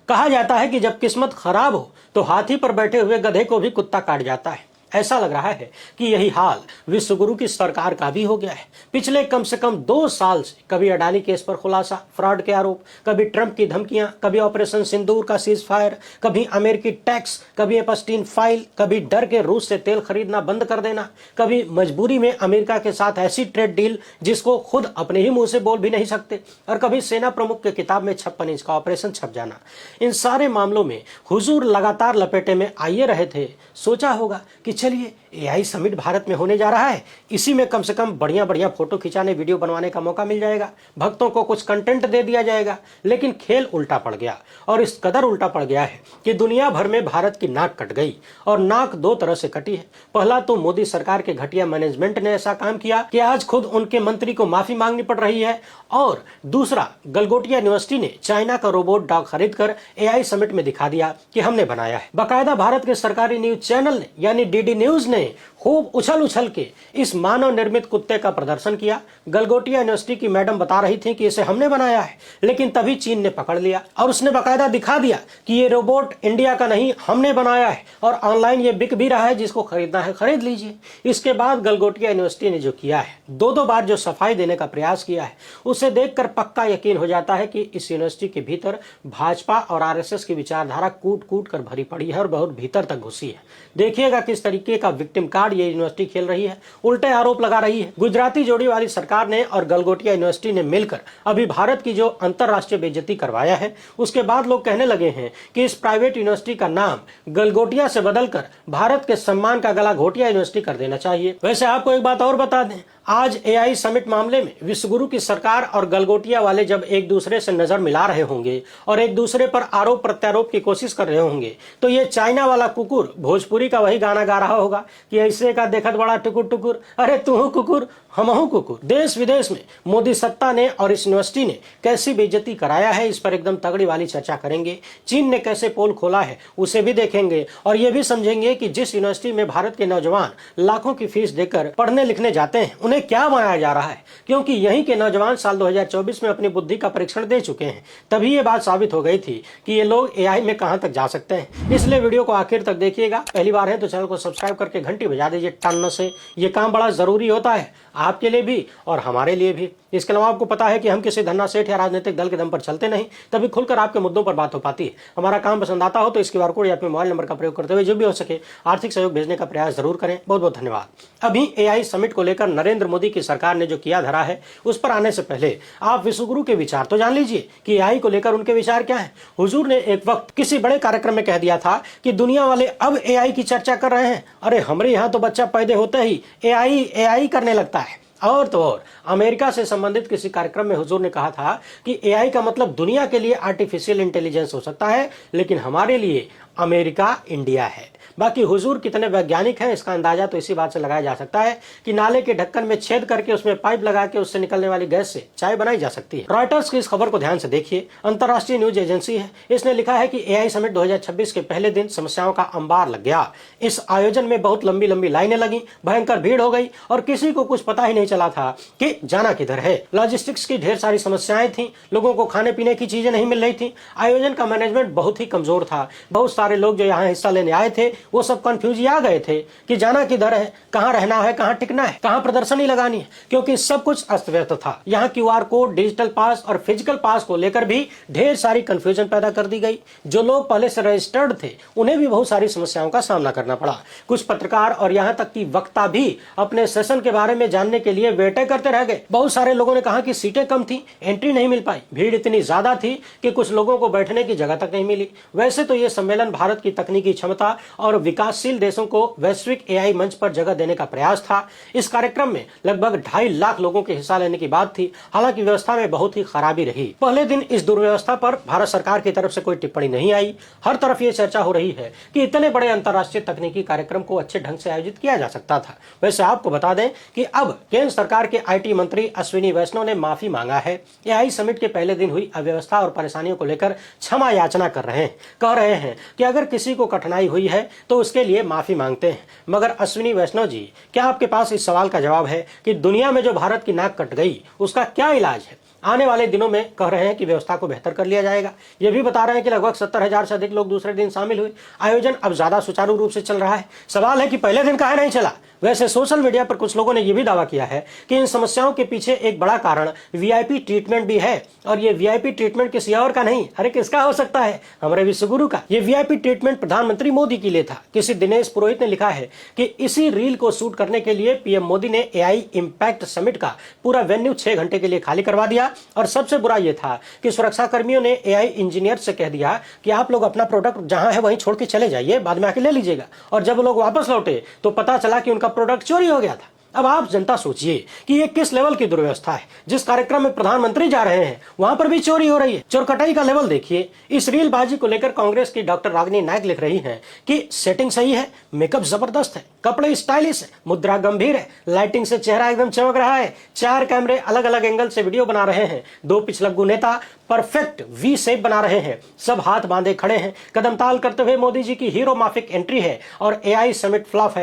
कहा जाता है कि जब किस्मत खराब हो तो हाथी पर बैठे हुए गधे को भी कुत्ता काट जाता है। ऐसा लग रहा है कि यही हाल विश्वगुरु की सरकार का भी हो गया है। पिछले कम से कम 2 साल से कभी अडानी केस पर खुलासा, फ्रॉड के आरोप, कभी ट्रंप की धमकियां, कभी ऑपरेशन सिंदूर का सीज फायर, कभी अमेरिकी टैक्स, कभी एपस्टीन फाइल, कभी डर के रूस से तेल खरीदना बंद कर देना, कभी मजबूरी में अमेरिका के साथ ऐसी ट्रेड डील जिसको खुद अपने ही मुंह से बोल भी नहीं सकते, और कभी सेना प्रमुख के किताब में 56 इंच का ऑपरेशन छप जाना। इन सारे मामलों में हुजूर लगातार लपेटे में आए रहे थे। सोचा होगा कि चलिए एआई समिट भारत में होने जा रहा है, इसी में कम से कम बढ़िया बढ़िया फोटो खिंचाने, वीडियो बनवाने का मौका मिल जाएगा, भक्तों को कुछ कंटेंट दे दिया जाएगा। लेकिन खेल उल्टा पड़ गया, और इस कदर उल्टा पड़ गया है कि दुनिया भर में भारत की नाक कट गई। और नाक 2 तरह से कटी है। पहला तो मोदी सरकार के घटिया मैनेजमेंट ने ऐसा काम किया कि आज खुद उनके मंत्री को माफी मांगनी पड़ रही है, और दूसरा गलगोटिया यूनिवर्सिटी ने चाइना का रोबोट डॉग खरीद कर एआई समिट में दिखा दिया कि हमने बनाया है। बाकायदा भारत के सरकारी न्यूज चैनल ने यानी डीडी न्यूज ने खूब उछल उछल के इस मानव निर्मित कुत्ते का प्रदर्शन किया। गलगोटिया यूनिवर्सिटी की मैडम बता रही थी कि इसे हमने बनाया है, लेकिन तभी चीन ने पकड़ लिया और उसने बाकायदा दिखा दिया कि ये रोबोट इंडिया का नहीं, हमने बनाया है, और ऑनलाइन ये बिक भी रहा है, जिसको खरीदना है खरीद लीजिए। इसके बाद गलगोटिया यूनिवर्सिटी ने जो किया है, 2 बार जो सफाई देने का प्रयास किया है, उसे देखकर पक्का यकीन हो जाता है कि इस यूनिवर्सिटी के भीतर भाजपा और आरएसएस की विचारधारा कूट कूट कर भरी पड़ी है और बहुत भीतर तक घुसी है। देखिएगा किस तरीके का विक्टिम कार्ड ये यूनिवर्सिटी खेल रही है, उल्टे आरोप लगा रही है। गुजराती जोड़ी वाली सरकार ने और गलगोटिया यूनिवर्सिटी ने मिलकर अभी भारत की जो अंतरराष्ट्रीय बेइज्जती करवाया है, उसके बाद लोग कहने लगे हैं कि इस प्राइवेट यूनिवर्सिटी का नाम गलगोटिया से बदलकर भारत के सम्मान का गला घोटिया यूनिवर्सिटी कर देना चाहिए। वैसे आपको एक बात और बता दें, आज एआई समिट मामले में विश्वगुरु की सरकार और गलगोटिया वाले जब एक दूसरे से नजर मिला रहे होंगे और एक दूसरे पर आरोप प्रत्यारोप की कोशिश कर रहे होंगे, तो ये चाइना वाला कुकुर भोजपुरी का वही गाना गा रहा होगा कि ऐसे का देखत बड़ा टुकुर टुकुर, अरे तू हूं कुकुर हम हूं कुकुर। देश विदेश में मोदी सत्ता ने और इस यूनिवर्सिटी ने कैसी बेइज्जती कराया है, इस पर एकदम तगड़ी वाली चर्चा करेंगे। चीन ने कैसे पोल खोला है उसे भी देखेंगे, और ये भी समझेंगे कि जिस यूनिवर्सिटी में भारत के नौजवान लाखों की फीस देकर पढ़ने लिखने जाते हैं, उन्हें क्या बनाया जा रहा है, क्योंकि यहीं के नौजवान साल 2024 में अपनी बुद्धि का परीक्षण दे चुके हैं। तभी ये बात साबित हो गई थी कि ये लोग एआई में कहां तक जा सकते हैं। इसलिए वीडियो को आखिर तक देखिएगा। पहली बार है तो चैनल को सब्सक्राइब करके घंटी बजा दीजिए टन से। ये काम बड़ा जरूरी होता है, आपके लिए भी और हमारे लिए भी। इसके अलावा आपको पता है कि हम किसी धन्ना सेठ या राजनीतिक दल के दम पर चलते नहीं, तभी खुलकर आपके मुद्दों पर बात हो पाती है। हमारा काम पसंद आता हो तो इस QR कोड या अपने मोबाइल नंबर का प्रयोग करते हुए जो भी हो सके आर्थिक सहयोग भेजने का प्रयास जरूर करें। बहुत बहुत धन्यवाद। अभी एआई समिट को लेकर नरेंद्र मोदी की सरकार ने जो किया धरा है, उस पर आने से पहले आप विश्वगुरु के विचार तो जान लीजिए कि एआई को लेकर उनके विचार क्या है। हुजूर ने एक वक्त किसी बड़े कार्यक्रम में कह दिया था कि दुनिया वाले अब एआई की चर्चा कर रहे हैं। अरे हमारे यहाँ तो बच्चा पैदा होते ही एआई करने लगता है। और तो और अमेरिका से संबंधित किसी कार्यक्रम में हुजूर ने कहा था कि एआई का मतलब दुनिया के लिए आर्टिफिशियल इंटेलिजेंस हो सकता है, लेकिन हमारे लिए अमेरिका इंडिया है। बाकी हुजूर कितने वैज्ञानिक हैं इसका अंदाजा तो इसी बात से लगाया जा सकता है कि नाले के ढक्कन में छेद करके उसमें पाइप लगा के उससे निकलने वाली गैस से चाय बनाई जा सकती है। रॉयटर्स की इस खबर को ध्यान से देखिए, अंतर्राष्ट्रीय न्यूज एजेंसी है। इसने लिखा है कि एआई समिट 2026 के पहले दिन समस्याओं का अंबार लग गया। इस आयोजन में बहुत लंबी लंबी लाइनें लगी, भयंकर भीड़ हो गई और किसी को कुछ पता ही नहीं चला था कि जाना किधर है। लॉजिस्टिक्स की ढेर सारी समस्याएं थी, लोगों को खाने पीने की चीजें नहीं मिल रही थी। आयोजन का मैनेजमेंट बहुत ही कमजोर था। बहुत सारे लोग जो यहाँ हिस्सा लेने आए थे वो सब कंफ्यूज आ गए थे कि जाना किधर है, कहां रहना है, कहां टिकना है, कहां प्रदर्शनी लगानी है, क्योंकि सब कुछ अस्त व्यस्त था। यहाँ QR कोड, डिजिटल पास और फिजिकल पास को लेकर भी ढेर सारी कंफ्यूजन पैदा कर दी गई। जो लोग पहले से रजिस्टर्ड थे उन्हें भी बहुत सारी समस्याओं का सामना करना पड़ा। कुछ पत्रकार और यहाँ तक कि वक्ता भी अपने सेशन के बारे में जानने के लिए वेटे करते रह गए। बहुत सारे लोगों ने कहा कि सीटें कम थी, एंट्री नहीं मिल पाई। भीड़ इतनी ज्यादा थी कि कुछ लोगों को बैठने की जगह तक नहीं मिली। वैसे तो ये सम्मेलन भारत की तकनीकी क्षमता और विकासशील देशों को वैश्विक एआई मंच पर जगह देने का प्रयास था। इस कार्यक्रम में लगभग 2.5 लाख लोगों के हिस्सा लेने की बात थी। हालांकि व्यवस्था में बहुत ही खराबी रही। पहले दिन इस दुर्व्यवस्था पर भारत सरकार की तरफ से कोई टिप्पणी नहीं आई। हर तरफ ये चर्चा हो रही है कि इतने बड़े अंतर्राष्ट्रीय तकनीकी कार्यक्रम को अच्छे ढंग से आयोजित किया जा सकता था। वैसे आपको बता दें कि अब केंद्र सरकार के IT मंत्री अश्विनी वैष्णव ने माफी मांगा है। एआई समिट के पहले दिन हुई अव्यवस्था और परेशानियों को लेकर क्षमा याचना कर रहे हैं। कह रहे हैं कि अगर किसी को कठिनाई हुई है तो उसके लिए माफी मांगते हैं। मगर अश्विनी वैष्णव जी, क्या आपके पास इस सवाल का जवाब है कि दुनिया में जो भारत की नाक कट गई उसका क्या इलाज है? आने वाले दिनों में कह रहे हैं कि व्यवस्था को बेहतर कर लिया जाएगा। ये भी बता रहे हैं कि लगभग 70,000 से अधिक लोग दूसरे दिन शामिल हुए। आयोजन अब ज्यादा सुचारू रूप से चल रहा है। सवाल है कि पहले दिन काहे नहीं चला। वैसे सोशल मीडिया पर कुछ लोगों ने यह भी दावा किया है कि इन समस्याओं के पीछे एक बड़ा कारण वीआईपी ट्रीटमेंट भी है, और ये वीआईपी ट्रीटमेंट किसी और का नहीं, अरे किसका हो सकता है, हमारे विश्वगुरु का। ये वीआईपी ट्रीटमेंट प्रधानमंत्री मोदी के लिए था। किसी दिनेश पुरोहित ने लिखा है कि इसी रील को शूट करने के लिए पीएम मोदी ने एआई इंपैक्ट समिट का पूरा वेन्यू 6 घंटे के लिए खाली करवा दिया। और सबसे बुरा यह था कि सुरक्षा कर्मियों ने एआई इंजीनियर से कह दिया कि आप लोग अपना प्रोडक्ट जहां है वहीं छोड़ के चले जाइए, बाद में आके ले लीजिएगा। और जब लोग वापस लौटे तो पता चला कि उनका प्रोडक्ट चोरी हो गया था। अब आप जनता सोचिए कि ये किस लेवल की दुर्व्यवस्था है। जिस कार्यक्रम में प्रधानमंत्री जा रहे हैं वहां पर भी चोरी हो रही है। चोरकटाई का लेवल देखिए। इस रीलबाजी को लेकर कांग्रेस की डॉक्टर रागिनी नायक लिख रही हैं कि सेटिंग सही है, मेकअप जबरदस्त है, कपड़े स्टाइलिश है, मुद्रा गंभीर है, लाइटिंग से चेहरा एकदम चमक रहा है, 4 कैमरे अलग अलग एंगल से वीडियो बना रहे हैं, 2 पिछलग्गू नेता परफेक्ट वी शेप बना रहे हैं, सब हाथ बांधे खड़े हैं, कदम ताल करते हुए मोदी जी की हीरो माफिक एंट्री है, और एआई समिट फ्लॉप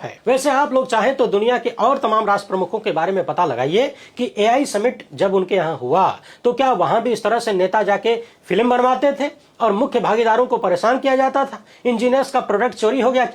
है। वैसे आप लोग चाहें तो दुनिया के और तमाम राष्ट्र प्रमुखों के बारे में पता लगाइए कि एआई समिट जब उनके यहां हुआ तो क्या वहां भी इस तरह से नेता जाके फिल्म बनवाते थे और मुख्य भागीदारों को परेशान किया जाता था? इंजीनियर्स का प्रोडक्ट चोरी हो गया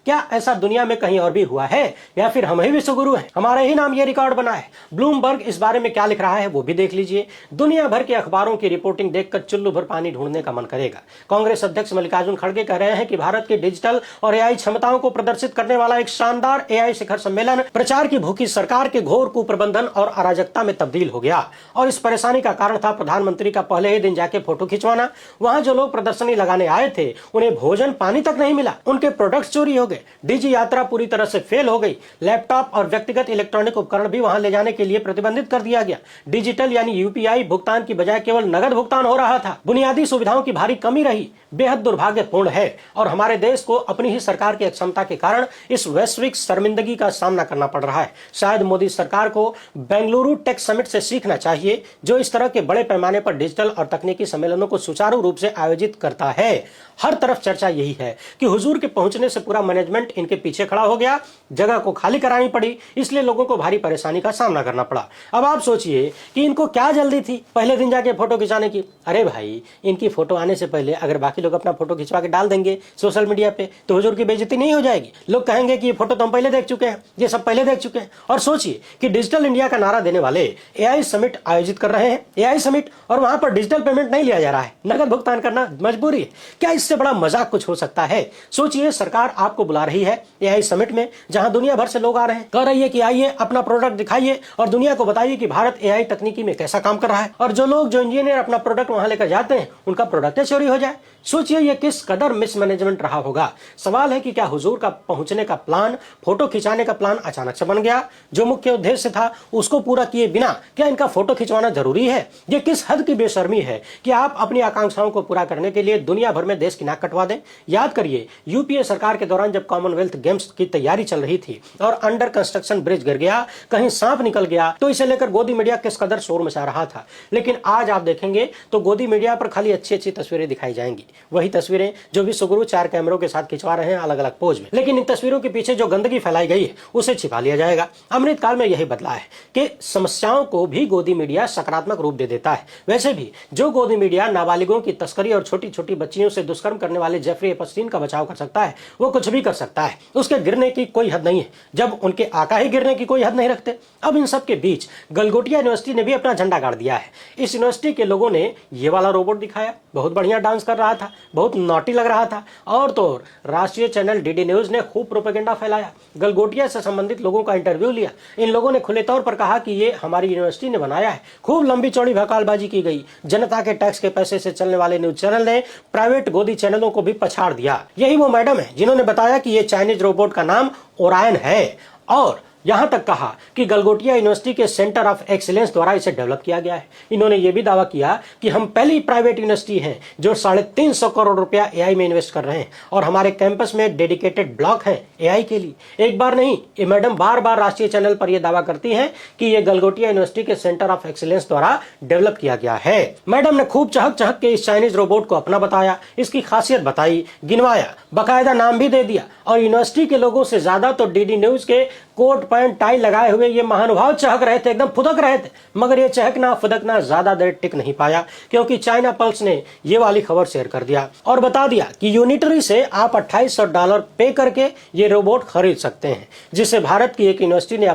क्या ऐसा दुनिया में कहीं और भी हुआ है, या फिर हम ही विश्वगुरु हैं, हमारे ही नाम ये रिकॉर्ड बना है? ब्लूमबर्ग इस बारे में क्या लिख रहा है वो भी देख लीजिए। दुनिया भर के अखबारों की रिपोर्टिंग देखकर चुल्लू भर पानी ढूंढने का मन करेगा। कांग्रेस अध्यक्ष मल्लिकार्जुन खड़गे कह रहे हैं कि भारत की डिजिटल और एआई क्षमताओं को प्रदर्शित करने वाला एक शानदार एआई शिखर सम्मेलन प्रचार की भूखी सरकार के घोर कुप्रबंधन और अराजकता में तब्दील हो गया। और इस परेशानी का कारण था प्रधानमंत्री का पहले ही दिन जाके फोटो खिंचवाना। वहां जो लोग प्रदर्शनी लगाने आए थे उन्हें भोजन पानी तक नहीं मिला, उनके प्रोडक्ट्स चोरी हो गए, डीजी यात्रा पूरी तरह से फेल हो गई, लैपटॉप और व्यक्तिगत इलेक्ट्रॉनिक उपकरण भी वहां ले जाने के लिए प्रतिबंधित कर दिया गया। डिजिटल यानी यूपीआई भुगतान की बजाय केवल नगद भुगतान हो रहा था। बुनियादी सुविधाओं की भारी कमी रही, बेहद दुर्भाग्यपूर्ण है। और हमारे देश को अपनी ही सरकार की अक्षमता के कारण इस वैश्विक शर्मिंदगी का सामना करना पड़ रहा है। शायद मोदी सरकार को बेंगलुरु टेक समिट से सीखना चाहिए, जो इस तरह के बड़े पैमाने पर डिजिटल और तकनीकी सम्मेलनों को सुचारू रूप से आयोजित करता है। हर तरफ चर्चा यही है कि हुजूर के पहुंचने से पूरा मैनेजमेंट इनके पीछे खड़ा हो गया, जगह को खाली करानी पड़ी, इसलिए लोगों को भारी परेशानी का सामना करना पड़ा। अब आप सोचिए कि इनको क्या जल्दी थी पहले दिन जाके फोटो खिंचाने की। अरे भाई, इनकी फोटो आने से पहले अगर बाकी लोग अपना फोटो खिंचवा के डाल देंगे सोशल मीडिया पे तो हुजूर की बेइज्जती नहीं हो जाएगी? लोग कहेंगे कि ये फोटो तो हम पहले देख चुके हैं, ये सब पहले देख चुके हैं। और सोचिए कि डिजिटल इंडिया का नारा देने वाले एआई समिट आयोजित कर रहे हैं, एआई समिट, और वहां पर डिजिटल पेमेंट नहीं लिया जा रहा है, नगद भुगतान करना मजबूरी है। क्या इससे बड़ा मजाक कुछ हो सकता है? सोचिए, सरकार आपको बुला रही है एआई समिट में, जहां दुनिया भर से लोग आ रहे हैं, कह रही है कि आइए अपना प्रोडक्ट दिखाइए और दुनिया को बताइए कि भारत एआई तकनीकी में कैसा काम कर रहा है। और जो इंजीनियर अपना प्रोडक्ट वहां लेकर जाते हैं उनका प्रोडक्ट चोरी हो जाए। सोचिए ये किस कदर मिसमैनेजमेंट रहा होगा। सवाल है कि क्या हुजूर का पहुंचने का प्लान, फोटो खिंचाने का प्लान अचानक से बन गया? जो मुख्य उद्देश्य था उसको पूरा किए बिना क्या इनका फोटो खिंचवाना जरूरी है? ये किस हद की बेशर्मी है कि आप अपनी आकांक्षाओं को पूरा करने के लिए दुनिया भर में देश की नाक कटवा दें। याद करिए, यूपीए सरकार के दौरान जब कॉमनवेल्थ गेम्स की तैयारी चल रही थी और अंडर कंस्ट्रक्शन ब्रिज गिर गया, कहीं सांप निकल गया, तो इसे लेकर गोदी मीडिया किस कदर शोर मचा रहा था। लेकिन आज आप देखेंगे तो गोदी मीडिया पर खाली अच्छी अच्छी तस्वीरें दिखाई जाएंगी, वही तस्वीरें जो विश्वगुरु 4 कैमरों के साथ खिंचवा रहे हैं अलग अलग पोज में। लेकिन इन तस्वीरों के पीछे जो गंदगी फैलाई गई है उसे छिपा लिया जाएगा। अमृत काल में यही बदला है कि समस्याओं को भी गोदी मीडिया सकारात्मक रूप दे देता है। वैसे भी जो गोदी मीडिया नाबालिगों की तस्करी और छोटी छोटी बच्चियों से दुष्कर्म करने वाले जेफरी एपस्टीन का बचाव कर सकता है, वो कुछ भी कर सकता है। उसके गिरने की कोई हद नहीं है, जब उनके आका ही गिरने की कोई हद नहीं रखते। अब इन सब के बीच गलगोटिया यूनिवर्सिटी ने भी अपना झंडा गाड़ दिया है। इस यूनिवर्सिटी के लोगों ने ये वाला रोबोट दिखाया, बहुत बढ़िया डांस कर रहा था, बहुत नॉटी लग रहा था, और तो और राष्ट्रीय चैनल डीडी न्यूज ने खूब प्रोपेगेंडा फैलाया, गलगोटिया से संबंधित लोगों का इंटरव्यू लिया। इन लोगों ने खुले तौर पर कहा कि ये हमारी यूनिवर्सिटी ने बनाया है। खूब लंबी चौड़ी भकालबाजी की गई। जनता के टैक्स के पैसे से चलने वाले न्यूज चैनल ने प्राइवेट गोदी चैनलों को भी पछाड़ दिया। यही वो मैडम है जिन्होंने बताया कि ये चाइनीज रोबोट का नाम ओरायन है, और यहां तक कहा कि गलगोटिया यूनिवर्सिटी के सेंटर ऑफ एक्सीलेंस द्वारा इसे डेवलप किया गया है। इन्होंने यह भी दावा किया कि हम पहली प्राइवेट यूनिवर्सिटी हैं जो 350 करोड़ रुपया एआई में इन्वेस्ट कर रहे हैं, और हमारे कैंपस में डेडिकेटेड ब्लॉक है एआई के लिए। एक बार नहीं, ये मैडम बार बार राष्ट्रीय चैनल पर यह दावा करती हैं कि यह गलगोटिया यूनिवर्सिटी के सेंटर ऑफ एक्सीलेंस द्वारा डेवलप किया गया है। मैडम ने खूब चहक चहक के इस चाइनीज रोबोट को अपना बताया, इसकी खासियत बताई, गिनवाया, बाकायदा नाम भी दे दिया, और यूनिवर्सिटी के लोगों से ज्यादा तो डीडी न्यूज के कोड पैंट टाई लगाए हुए ये महानुभाव चहक रहे थे, एकदम फुदक रहे थे, मगर ये चहकना फुदकना ज्यादा देर टिक नहीं पाया, क्योंकि चाइना पल्स ने ये वाली खबर शेयर कर दिया और बता दिया कि यूनिटरी से आप $2800 पे करके ये रोबोट खरीद सकते हैं, जिसे भारत की एक यूनिवर्सिटी ने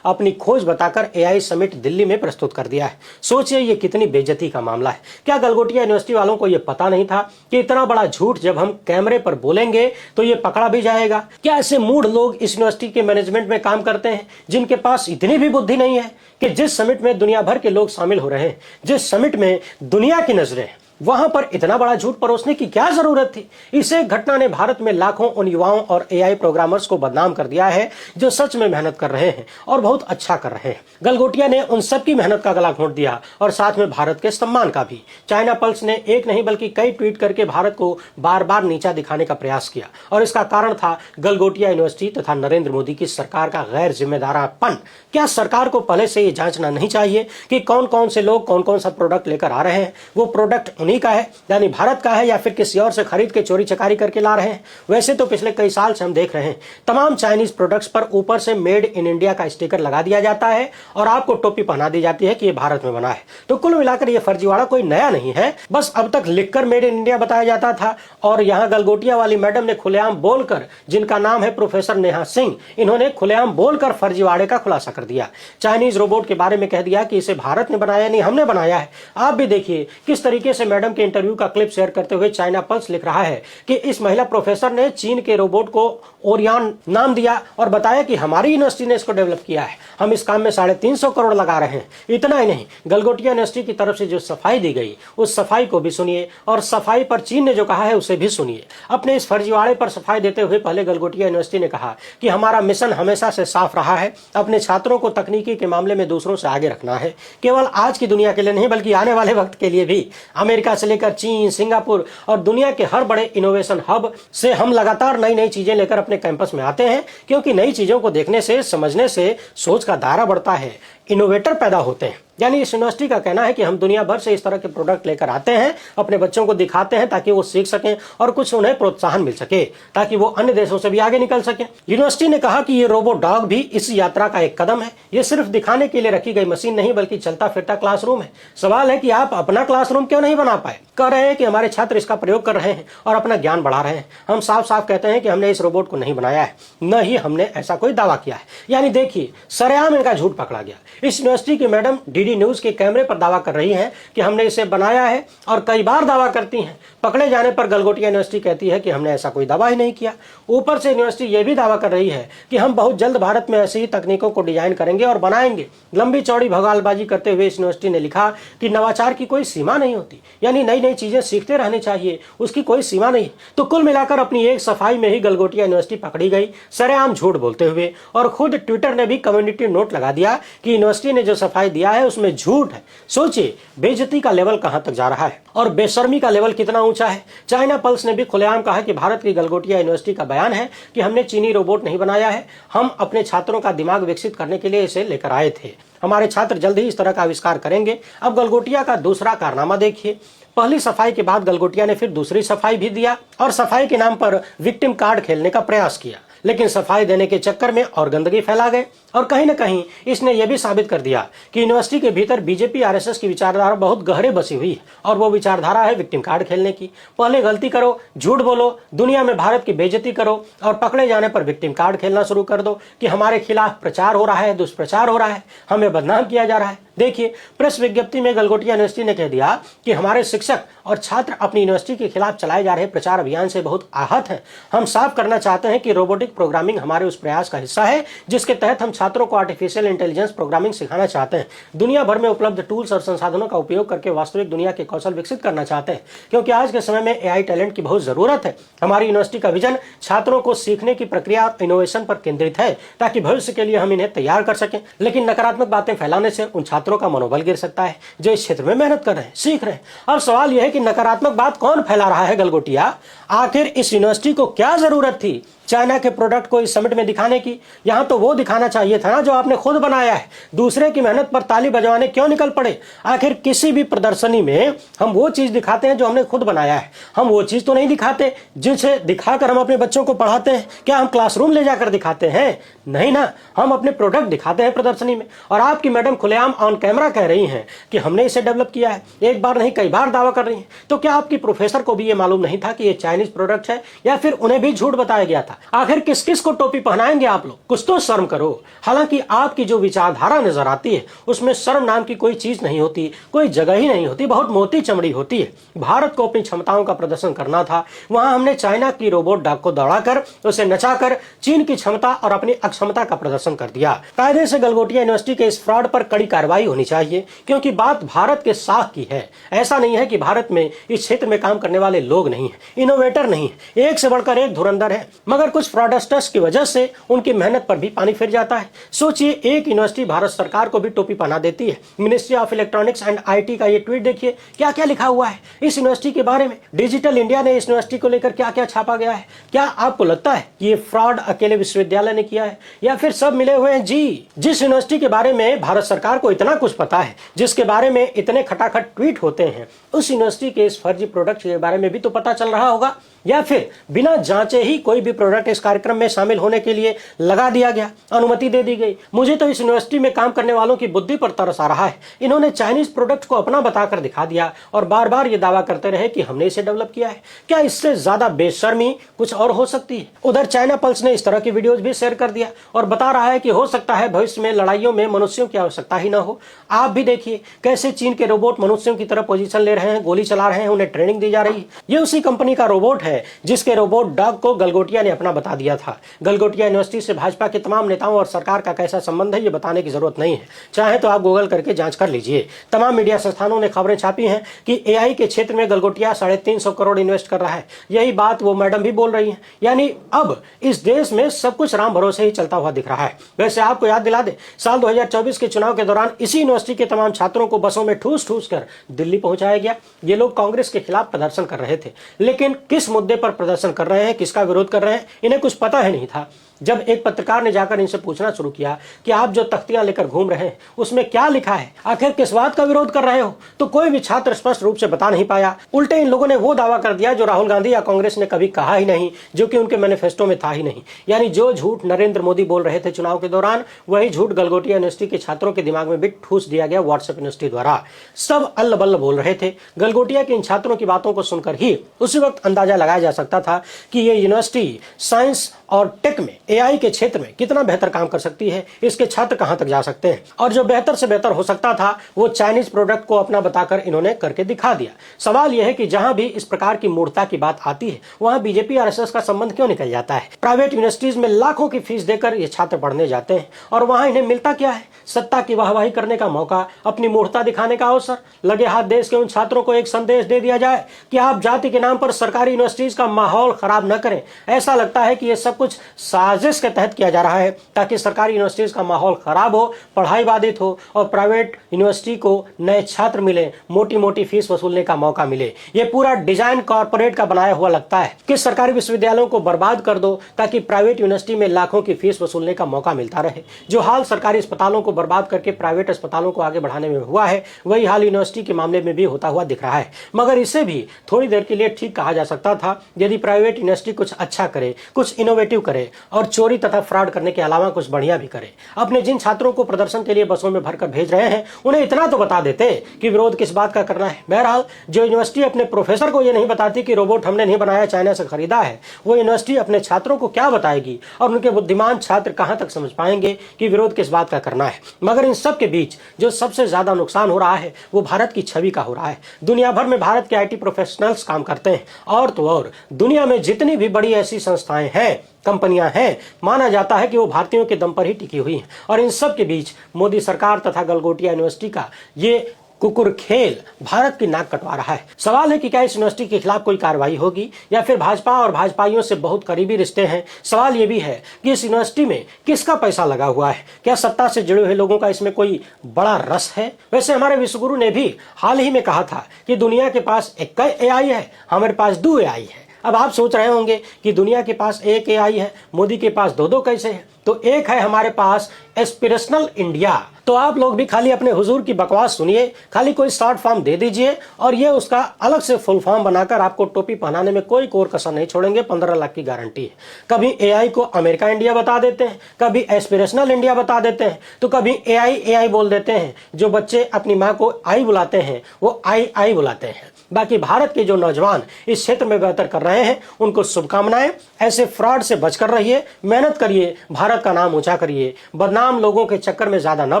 अपनी खोज बताकर AI समिट दिल्ली में प्रस्तुत कर दिया है। सोचिए ये कितनी बेइज्जती का मामला है। क्या गलगोटिया यूनिवर्सिटी वालों को ये पता नहीं था कि इतना बड़ा झूठ जब हम कैमरे पर बोलेंगे तो ये पकड़ा भी जाएगा? क्या ऐसे मूढ़ लोग इस यूनिवर्सिटी के मैनेजमेंट में काम करते हैं, जिनके पास इतनी भी बुद्धि नहीं है कि जिस समिट में दुनिया भर के लोग शामिल हो रहे हैं, जिस समिट में दुनिया की नजरें, वहां पर इतना बड़ा झूठ परोसने की क्या जरूरत थी? इस एक घटना ने भारत में लाखों उन युवाओं और AI प्रोग्रामर्स को बदनाम कर दिया है जो सच में मेहनत कर रहे हैं और बहुत अच्छा कर रहे हैं। गलगोटिया ने उन सबकी मेहनत का गला घोंट दिया और साथ में भारत के सम्मान का भी। चाइना पल्स ने एक नहीं बल्कि कई ट्वीट करके भारत को बार बार नीचा दिखाने का प्रयास किया और इसका कारण था गलगोटिया यूनिवर्सिटी तथा नरेंद्र मोदी की सरकार का गैर जिम्मेदारापन। क्या सरकार को पहले से ये जांचना नहीं चाहिए कि कौन कौन से लोग कौन कौन सा प्रोडक्ट लेकर आ रहे हैं? वो प्रोडक्ट उन्हीं का है, यानी भारत का है, या फिर किसी और से खरीद के चोरी चकारी करके ला रहे हैं? वैसे तो पिछले कई साल से हम देख रहे हैं तमाम चाइनीज प्रोडक्ट्स पर ऊपर से मेड इन इंडिया का स्टिकर लगा दिया जाता है और आपको टोपी पहना दी जाती है कि ये भारत में बना है। तो कुल मिलाकर ये फर्जीवाड़ा कोई नया नहीं है, बस अब तक लिखकर मेड इन इंडिया बताया जाता था और यहाँ गलगोटिया वाली मैडम ने खुलेआम बोलकर, जिनका नाम है प्रोफेसर नेहा सिंह, इन्होंने खुलेआम बोलकर फर्जीवाड़े का खुलासा कर दिया। चाइनीज रोबोट के बारे में कह दिया कि इसे भारत ने बनाया नहीं, हमने बनाया है। आप भी देखिए किस तरीके से मैडम के इंटरव्यू का क्लिप शेयर करते हुए चाइना पल्स लिख रहा है कि इस महिला प्रोफेसर ने चीन के रोबोट को ओरियन नाम दिया और बताया कि हमारी यूनिवर्सिटी ने इसको डेवलप किया है, हम इस काम में 350 करोड़ लगा रहे हैं। इतना ही नहीं, गलगोटिया यूनिवर्सिटी की तरफ से जो सफाई दी गई उस सफाई को भी सुनिए और सफाई पर चीन ने जो कहा है उसे भी सुनिए। अपने इस फर्जीवाड़े पर सफाई देते हुए पहले गलगोटिया यूनिवर्सिटी ने कहा कि हमारा मिशन हमेशा से साफ रहा है, अपने छात्रों को तकनीकी के मामले में दूसरों से आगे रखना है, केवल आज की दुनिया के लिए नहीं बल्कि आने वाले वक्त के लिए भी। अमेरिका से लेकर चीन, सिंगापुर और दुनिया के हर बड़े इनोवेशन हब से हम लगातार नई नई चीजें लेकर अपने कैंपस में आते हैं, क्योंकि नई चीजों को देखने से, समझने से सोच का दायरा बढ़ता है, इनोवेटर पैदा होते हैं। यानी इस यूनिवर्सिटी का कहना है कि हम दुनिया भर से इस तरह के प्रोडक्ट लेकर आते हैं, अपने बच्चों को दिखाते हैं ताकि वो सीख सकें और कुछ उन्हें प्रोत्साहन मिल सके ताकि वो अन्य देशों से भी आगे निकल सके। यूनिवर्सिटी ने कहा कि ये रोबो डॉग भी इस यात्रा का एक कदम है। ये सिर्फ दिखाने के लिए रखी गई मशीन नहीं बल्कि चलता फिरता क्लासरूम है। सवाल है कि आप अपना क्लासरूम क्यों नहीं बना पाए? कह रहे हैं कि हमारे छात्र इसका प्रयोग कर रहे हैं और अपना ज्ञान बढ़ा रहे हैं। हम साफ साफ कहते हैं कि हमने इस रोबोट को नहीं बनाया है, न ही हमने ऐसा कोई दावा किया है। यानी देखिए, सरेआम इनका झूठ पकड़ा गया। इस यूनिवर्सिटी की मैडम DD न्यूज के कैमरे पर दावा कर रही हैं कि हमने इसे बनाया है और कई बार दावा करती हैं। पकड़े जाने पर गलगोटिया यूनिवर्सिटी कहती है कि हमने ऐसा कोई दावा ही नहीं किया। ऊपर से यूनिवर्सिटी यह भी दावा कर रही है कि हम बहुत जल्द भारत में ऐसी ही तकनीकों को डिजाइन करेंगे और बनाएंगे। लंबी चौड़ी भगवालबाजी करते हुए इस यूनिवर्सिटी ने लिखा कि नवाचार की कोई सीमा नहीं होती, यानी नई नई चीजें सीखते रहने चाहिए, उसकी कोई सीमा नहीं। तो कुल मिलाकर अपनी एक सफाई में ही गलगोटिया यूनिवर्सिटी पकड़ी गई सरेआम झूठ बोलते हुए, और खुद ट्विटर ने भी कम्युनिटी नोट लगा दिया कि यूनिवर्सिटी ने जो सफाई दिया है उसमें झूठ है। सोचिए बेइज्जती का लेवल कहां तक जा रहा है और बेशर्मी का लेवल कितना ऊंचा है। चाइना पल्स ने भी खुलेआम कहा कि भारत की गलगोटिया यूनिवर्सिटी का बयान है कि हमने चीनी रोबोट नहीं बनाया है, हम अपने छात्रों का दिमाग विकसित करने के लिए इसे लेकर आए थे। हमारे छात्र जल्द ही इस तरह का आविष्कार करेंगे। अब गलगोटिया का दूसरा कारनामा देखिए। पहली सफाई के बाद गलगोटिया ने फिर दूसरी सफाई भी दिया और सफाई के नाम पर विक्टिम कार्ड खेलने का प्रयास किया, लेकिन सफाई देने के चक्कर में और गंदगी फैला गए। और कहीं न कहीं इसने यह भी साबित कर दिया कि यूनिवर्सिटी के भीतर बीजेपी RSS की विचारधारा बहुत गहरे बसी हुई है, और वो विचारधारा है विक्टिम कार्ड खेलने की। पहले गलती करो, झूठ बोलो, दुनिया में भारत की बेइज्जती करो और पकड़े जाने पर विक्टिम कार्ड खेलना शुरू कर दो कि हमारे खिलाफ प्रचार हो रहा है, दुष्प्रचार हो रहा है, हमें बदनाम किया जा रहा है। देखिए, प्रेस विज्ञप्ति में गलगोटिया यूनिवर्सिटी ने कह दिया कि हमारे शिक्षक और छात्र अपनी यूनिवर्सिटी के खिलाफ चलाए जा रहे प्रचार अभियान से बहुत आहत हैं। हम साफ करना चाहते हैं कि रोबोटिक प्रोग्रामिंग हमारे उस प्रयास का हिस्सा है जिसके तहत हम छात्रों को आर्टिफिशियल इंटेलिजेंस प्रोग्रामिंग सिखाना चाहते हैं। दुनिया भर में उपलब्ध टूल्स और संसाधनों का उपयोग करके वास्तविक दुनिया के कौशल विकसित करना चाहते हैं, क्योंकि आज के समय में AI टैलेंट की बहुत जरूरत है। हमारी यूनिवर्सिटी का विजन छात्रों को सीखने की प्रक्रिया और इनोवेशन पर केंद्रित है ताकि भविष्य के लिए हम इन्हें तैयार कर सकें। लेकिन नकारात्मक बातें फैलाने से उन छात्रों का मनोबल गिर सकता है जो इस क्षेत्र में मेहनत कर रहे हैं, सीख रहे हैं। अब सवाल यह है कि नकारात्मक बात कौन फैला रहा है? गलगोटिया, आखिर इस यूनिवर्सिटी को क्या जरूरत थी चाइना के प्रोडक्ट को इस समिट में दिखाने की? यहाँ तो वो दिखाना चाहिए था ना जो आपने खुद बनाया है। दूसरे की मेहनत पर ताली बजवाने क्यों निकल पड़े? आखिर किसी भी प्रदर्शनी में हम वो चीज दिखाते हैं जो हमने खुद बनाया है, हम वो चीज तो नहीं दिखाते जिसे दिखाकर हम अपने बच्चों को पढ़ाते हैं। क्या हम क्लासरूम ले जाकर दिखाते हैं? नहीं ना, हम अपने प्रोडक्ट दिखाते हैं प्रदर्शनी में। और आपकी मैडम खुलेआम ऑन कैमरा कह रही हैं कि हमने इसे डेवलप किया है, एक बार नहीं कई बार दावा कर रही हैं। तो क्या आपकी प्रोफेसर को भी ये मालूम नहीं था कि ये चाइनीज प्रोडक्ट है, या फिर उन्हें भी झूठ बताया गया था? आखिर किस किस को टोपी पहनाएंगे आप लोग? कुछ तो शर्म करो। हालांकि आपकी जो विचारधारा नजर आती है उसमें शर्म नाम की कोई चीज नहीं होती, कोई जगह ही नहीं होती, बहुत मोटी चमड़ी होती है। भारत को अपनी क्षमताओं का प्रदर्शन करना था, वहां हमने चाइना की रोबोट डॉग को दौड़ाकर उसे नचाकर चीन की क्षमता और अपनी अक्षमता का प्रदर्शन कर दिया। कायदे से गलगोटिया यूनिवर्सिटी के इस फ्रॉड पर कड़ी कार्रवाई होनी चाहिए, क्योंकि बात भारत के साख की है। ऐसा नहीं है कि भारत में इस क्षेत्र में काम करने वाले लोग नहीं है, इनोवेटर नहीं है, एक से बढ़कर एक धुरंधर है, मगर कुछ फ्रॉडस्टर्स की वजह से उनकी मेहनत पर भी पानी फिर जाता है। सोचिए, एक यूनिवर्सिटी भारत सरकार को भी टोपी पहना देती है। Ministry of electronics and IT का ये ट्वीट देखिए, क्या क्या लिखा हुआ है इस यूनिवर्सिटी के बारे में। डिजिटल इंडिया ने इस यूनिवर्सिटी को लेकर क्या क्या छापा गया है। क्या आपको लगता है ये फ्रॉड अकेले विश्वविद्यालय ने किया है, या फिर सब मिले हुए हैं? जी, जिस यूनिवर्सिटी के बारे में भारत सरकार को इतना कुछ पता है, जिसके बारे में इतने खटाखट ट्वीट होते हैं, उस यूनिवर्सिटी के इस फर्जी प्रोडक्ट के बारे में भी तो पता चल रहा होगा। या फिर बिना जांचे ही कोई भी प्रोडक्ट इस कार्यक्रम में शामिल होने के लिए लगा दिया गया, अनुमति दे दी गई। मुझे तो इस यूनिवर्सिटी में काम करने वालों की बुद्धि पर तरस आ रहा है। इन्होंने चाइनीज प्रोडक्ट को अपना बताकर दिखा दिया और बार बार ये दावा करते रहे कि हमने इसे डेवलप किया है। क्या इससे ज्यादा बेशर्मी कुछ और हो सकती है? उधर चाइना पल्स ने इस तरह की वीडियोज भी शेयर कर दिया और बता रहा है कि हो सकता है भविष्य में लड़ाइयों में मनुष्यों की आवश्यकता ही ना हो। आप भी देखिए कैसे चीन के रोबोट मनुष्यों की तरह पोजीशन ले रहे हैं, गोली चला रहे हैं, उन्हें ट्रेनिंग दी जा रही है। ये उसी कंपनी का रोबोट है जिसके रोबोट डॉग को गलगोटिया ने अपना बता दिया था। गलगोटिया यूनिवर्सिटी से भाजपा के तमाम नेताओं और सरकार का कैसा संबंध है ये बताने की जरूरत नहीं है, चाहे तो आप गूगल करके जांच कर लीजिए। तमाम मीडिया संस्थानों ने खबरें छापी हैं कि एआई के क्षेत्र में गलगोटिया 350 करोड़ इन्वेस्ट कर रहा है। यही बात वो मैडम भी बोल रही है। यानी अब इस देश में सब कुछ राम भरोसे ही चलता हुआ दिख रहा है। वैसे आपको याद दिला दे, साल 2024 के चुनाव के दौरान इसी यूनिवर्सिटी के तमाम छात्रों को बसों में ठूस ठूस कर दिल्ली पहुंचाया गया। ये लोग कांग्रेस के खिलाफ प्रदर्शन कर रहे थे, लेकिन किस मुद्दे पर प्रदर्शन कर रहे हैं, किसका विरोध कर रहे हैं, इन्हें कुछ पता ही नहीं था। जब एक पत्रकार ने जाकर इनसे पूछना शुरू किया कि आप जो तख्तियां लेकर घूम रहे हैं उसमें क्या लिखा है, आखिर किस बात का विरोध कर रहे हो, तो कोई भी छात्र स्पष्ट रूप से बता नहीं पाया। उल्टे इन लोगों ने वो दावा कर दिया जो राहुल गांधी या कांग्रेस ने कभी कहा ही नहीं, जो कि उनके मैनिफेस्टो में था ही नहीं। यानी जो झूठ नरेंद्र मोदी बोल रहे थे चुनाव के दौरान, वही झूठ गलगोटिया यूनिवर्सिटी के छात्रों के दिमाग में भी ठूस दिया गया व्हाट्सएप यूनिवर्सिटी द्वारा। सब अल्ल बल्ल बोल रहे थे। गलगोटिया के इन छात्रों की बातों को सुनकर ही उसी वक्त अंदाजा लगाया जा सकता था कि ये यूनिवर्सिटी साइंस और टेक में, एआई के क्षेत्र में कितना बेहतर काम कर सकती है, इसके छात्र कहां तक जा सकते हैं। और जो बेहतर से बेहतर हो सकता था वो चाइनीज प्रोडक्ट को अपना बताकर इन्होंने करके दिखा दिया। सवाल यह है कि जहां भी इस प्रकार की मूर्खता की बात आती है वहां बीजेपी आरएसएस का संबंध क्यों निकल जाता है। प्राइवेट यूनिवर्सिटीज में लाखों की फीस देकर ये छात्र पढ़ने जाते हैं और वहां इन्हें मिलता क्या है? सत्ता की वाहवाही करने का मौका, अपनी मूर्खता दिखाने का अवसर। लगे हाथ देश के उन छात्रों को एक संदेश दे दिया जाए कि आप जाति के नाम पर सरकारी यूनिवर्सिटीज का माहौल खराब न करें। ऐसा लगता है कि ये सब कुछ साजिश के तहत किया जा रहा है ताकि सरकारी यूनिवर्सिटीज का माहौल खराब हो, पढ़ाई बाधित हो और प्राइवेट यूनिवर्सिटी को नए छात्र मिले, मोटी मोटी फीस वसूलने का मौका मिले। ये पूरा डिजाइन कॉर्पोरेट का बनाया हुआ लगता है कि सरकारी विश्वविद्यालयों को बर्बाद कर दो ताकि प्राइवेट यूनिवर्सिटी में लाखों की फीस वसूलने का मौका मिलता रहे। जो हाल सरकारी अस्पतालों को बर्बाद करके प्राइवेट अस्पतालों को आगे बढ़ाने में हुआ है, वही हाल यूनिवर्सिटी के मामले में भी होता हुआ दिख रहा है। मगर इसे भी थोड़ी देर के लिए ठीक कहा जा सकता था यदि प्राइवेट यूनिवर्सिटी कुछ अच्छा करे, कुछ इनोवेटिव करे और चोरी तथा फ्रॉड करने के अलावा कुछ बढ़िया भी करे। अपने जिन छात्रों को प्रदर्शन के लिए बसों में भरकर भेज रहे हैं उन्हें इतना तो बता देते कि विरोध किस बात का करना है। बहरहाल जो यूनिवर्सिटी अपने प्रोफेसर को यह नहीं बताती कि रोबोट हमने नहीं बनाया, चाइना से खरीदा है, वो यूनिवर्सिटी अपने छात्रों को क्या बताएगी और उनके बुद्धिमान छात्र कहां तक समझ पाएंगे कि विरोध किस बात का करना है। मगर इन सब के बीच जो सबसे ज्यादा नुकसान हो रहा है वो भारत की छवि का हो रहा है। दुनिया भर में भारत के आईटी प्रोफेशनल्स काम करते हैं और तो और दुनिया में जितनी भी बड़ी ऐसी संस्थाएं हैं, कंपनियां हैं, माना जाता है कि वो भारतीयों के दम पर ही टिकी हुई हैं। और इन सब के बीच मोदी सरकार तथा गलगोटिया यूनिवर्सिटी का ये कुकुर खेल भारत की नाक कटवा रहा है। सवाल है कि क्या इस यूनिवर्सिटी के खिलाफ कोई कार्रवाई होगी या फिर भाजपा और भाजपाइयों से बहुत करीबी रिश्ते हैं। सवाल यह भी है कि इस यूनिवर्सिटी में किसका पैसा लगा हुआ है, क्या सत्ता से जुड़े हुए लोगों का इसमें कोई बड़ा रस है। वैसे हमारे विश्वगुरु ने भी हाल ही में कहा था कि दुनिया के पास एक एआई है, हमारे पास 2 एआई है। अब आप सोच रहे होंगे कि दुनिया के पास एक एआई है, मोदी के पास दो दो कैसे है? तो एक है हमारे पास एस्पिरेशनल इंडिया। तो आप लोग भी खाली अपने हुजूर की बकवास सुनिए, खाली कोई शॉर्ट फॉर्म दे दीजिए और ये उसका अलग से फुल फॉर्म बनाकर आपको टोपी पहनाने में कोई कोर कसर नहीं छोड़ेंगे। 15 लाख की गारंटी है। कभी एआई को अमेरिका इंडिया बता देते हैं, कभी एस्पिरेशनल इंडिया बता देते हैं, तो कभी एआई बोल देते हैं। जो बच्चे अपनी माँ को आई बुलाते हैं वो आई बुलाते हैं। बाकी भारत के जो नौजवान इस क्षेत्र में बेहतर कर रहे हैं उनको शुभकामनाएं। ऐसे फ्रॉड से बचकर रहिए, मेहनत करिए, भारत का नाम ऊंचा करिए। बदनाम लोगों के चक्कर में ज्यादा न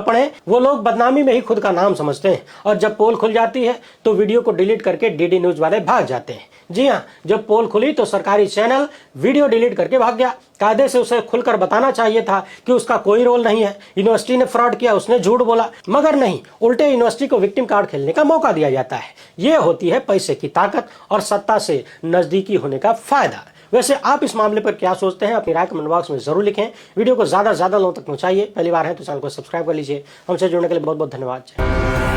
पड़े, वो लोग बदनामी में ही खुद का नाम समझते हैं और जब पोल खुल जाती है तो वीडियो को डिलीट करके डीडी न्यूज वाले भाग जाते हैं। जी हाँ, जब पोल खुली तो सरकारी चैनल वीडियो डिलीट करके भाग गया। कायदे से उसे खुलकर बताना चाहिए था कि उसका कोई रोल नहीं है, यूनिवर्सिटी ने फ्रॉड किया, उसने झूठ बोला, मगर नहीं, उल्टे यूनिवर्सिटी को विक्टिम कार्ड खेलने का मौका दिया जाता है। ये होती है पैसे की ताकत और सत्ता से नजदीकी होने का फायदा। वैसे आप इस मामले पर क्या सोचते हैं? अपनी राय कमेंट बॉक्स में जरूर लिखें। वीडियो को ज्यादा लोगों तक पहुंचाइए। पहली बार है तो चैनल को सब्सक्राइब कर लीजिए। हमसे जुड़ने के लिए बहुत बहुत धन्यवाद।